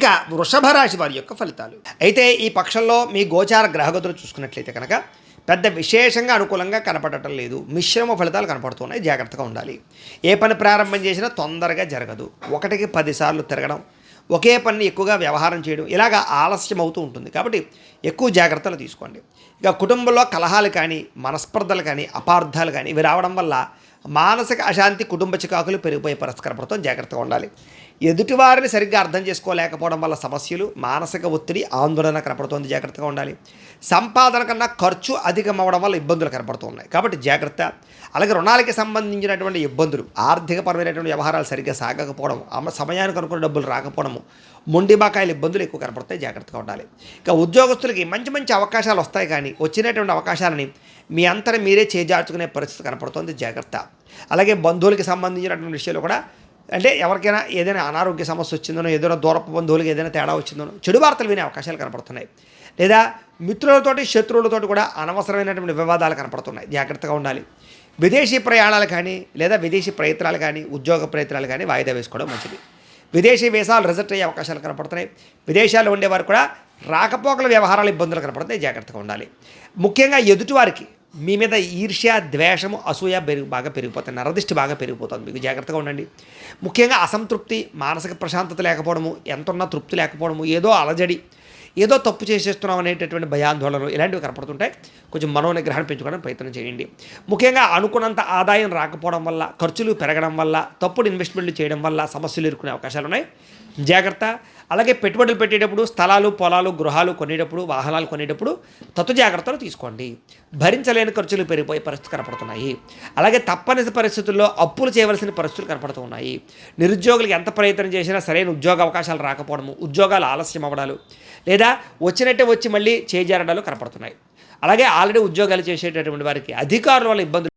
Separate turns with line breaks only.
ఇక వృషభ రాశి వారి యొక్క ఫలితాలు అయితే ఈ పక్షంలో మీ గోచార గ్రహగతులు చూసుకున్నట్లయితే కనుక పెద్ద విశేషంగా అనుకూలంగా కనపడటం లేదు. మిశ్రమ ఫలితాలు కనపడుతున్నాయి. జాగ్రత్తగా ఉండాలి. ఏ పని ప్రారంభం చేసినా తొందరగా జరగదు. 1కి 10 సార్లు తిరగడం, ఒకే పని ఎక్కువగా వ్యవహారం చేయడం ఇలాగా ఆలస్యం అవుతూ ఉంటుంది. కాబట్టి ఎక్కువ జాగ్రత్తలు తీసుకోండి. ఇక కుటుంబంలో కలహాలు కానీ, మనస్పర్ధలు కానీ, అపార్థాలు కానీ ఇవి రావడం వల్ల మానసిక అశాంతి, కుటుంబ చికాకులు పెరిగిపోయే పరిస్థితి కనపడతాం. జాగ్రత్తగా ఉండాలి. ఎదుటివారిని సరిగ్గా అర్థం చేసుకోలేకపోవడం వల్ల సమస్యలు, మానసిక ఒత్తిడి, ఆందోళన కనపడుతుంది. జాగ్రత్తగా ఉండాలి. సంపాదన కన్నా ఖర్చు అధికం అవ్వడం వల్ల ఇబ్బందులు కనపడుతూ ఉన్నాయి. కాబట్టి జాగ్రత్త. అలాగే రుణాలకి సంబంధించినటువంటి ఇబ్బందులు, ఆర్థికపరమైనటువంటి వ్యవహారాలు సరిగ్గా సాగకపోవడం, సమయానికి అనుకున్న డబ్బులు రాకపోవడము, మొండి బకాయిల ఇబ్బందులు ఎక్కువ కనపడతాయి. జాగ్రత్తగా ఉండాలి. ఇక ఉద్యోగస్తులకి మంచి మంచి అవకాశాలు వస్తాయి, కానీ వచ్చినటువంటి అవకాశాలని మీ అంతరం మీరే చేజార్చుకునే పరిస్థితి కనపడుతుంది. జాగ్రత్త. అలాగే బంధువులకి సంబంధించినటువంటి విషయాలు కూడా, అంటే ఎవరికైనా ఏదైనా అనారోగ్య సమస్య వచ్చిందనో, ఏదైనా దూరపు బంధువులకి ఏదైనా తేడా వచ్చిందనో చెడు వార్తలు వినే అవకాశాలు కనపడుతున్నాయి. లేదా మిత్రులతోటి, శత్రువులతోటి కూడా అనవసరమైనటువంటి వివాదాలు కనపడుతున్నాయి. జాగ్రత్తగా ఉండాలి. విదేశీ ప్రయాణాలు కానీ, లేదా విదేశీ ప్రయత్నాలు కానీ, ఉద్యోగ ప్రయత్నాలు కానీ వాయిదా వేసుకోవడం మంచిది. విదేశీ వీసాలు రిజెక్ట్ అయ్యే అవకాశాలు కనపడుతున్నాయి. విదేశాల్లో ఉండేవారు కూడా రాకపోకల వ్యవహారాలు ఇబ్బందులు కనపడతాయి. జాగ్రత్తగా ఉండాలి. ముఖ్యంగా ఎదుటివారికి మీ మీద ఈర్ష్య, ద్వేషము, అసూయ బాగా పెరిగిపోతాయి. నరదిష్టి బాగా పెరిగిపోతుంది. మీకు జాగ్రత్తగా ఉండండి. ముఖ్యంగా అసంతృప్తి, మానసిక ప్రశాంతత లేకపోవడము, ఎంతున్నా తృప్తి లేకపోవడము, ఏదో అలజడి, ఏదో తప్పు చేసేస్తున్నాం అనేటటువంటి భయాందోళనలు ఇలాంటివి కనపడుతుంటాయి. కొంచెం మనోనిగ్రహణ పెంచుకోవడానికి ప్రయత్నం చేయండి. ముఖ్యంగా అనుకున్నంత ఆదాయం రాకపోవడం వల్ల, ఖర్చులు పెరగడం వల్ల, తప్పుడు ఇన్వెస్ట్మెంట్లు చేయడం వల్ల సమస్యలు ఎదుర్కొనే అవకాశాలు ఉన్నాయి. జాగ్రత్త. అలాగే పెట్టుబడులు పెట్టేటప్పుడు, స్థలాలు, పొలాలు, గృహాలు కొనేటప్పుడు, వాహనాలు కొనేటప్పుడు తత్తు జాగ్రత్తలు తీసుకోండి. భరించలేని ఖర్చులు పెరిగిపోయే పరిస్థితులు కనపడుతున్నాయి. అలాగే తప్పని పరిస్థితుల్లో అప్పులు చేయవలసిన పరిస్థితులు కనపడుతూ ఉన్నాయి. నిరుద్యోగులకు ఎంత ప్రయత్నం చేసినా సరైన ఉద్యోగ అవకాశాలు రాకపోవడము, ఉద్యోగాలు ఆలస్యం అవ్వడాలు, లేదా వచ్చినట్టే వచ్చి మళ్ళీ చేజారడాలు కనపడుతున్నాయి. అలాగే ఆల్రెడీ ఉద్యోగాలు చేసేటటువంటి వారికి అధికారుల వల్ల ఇబ్బందులు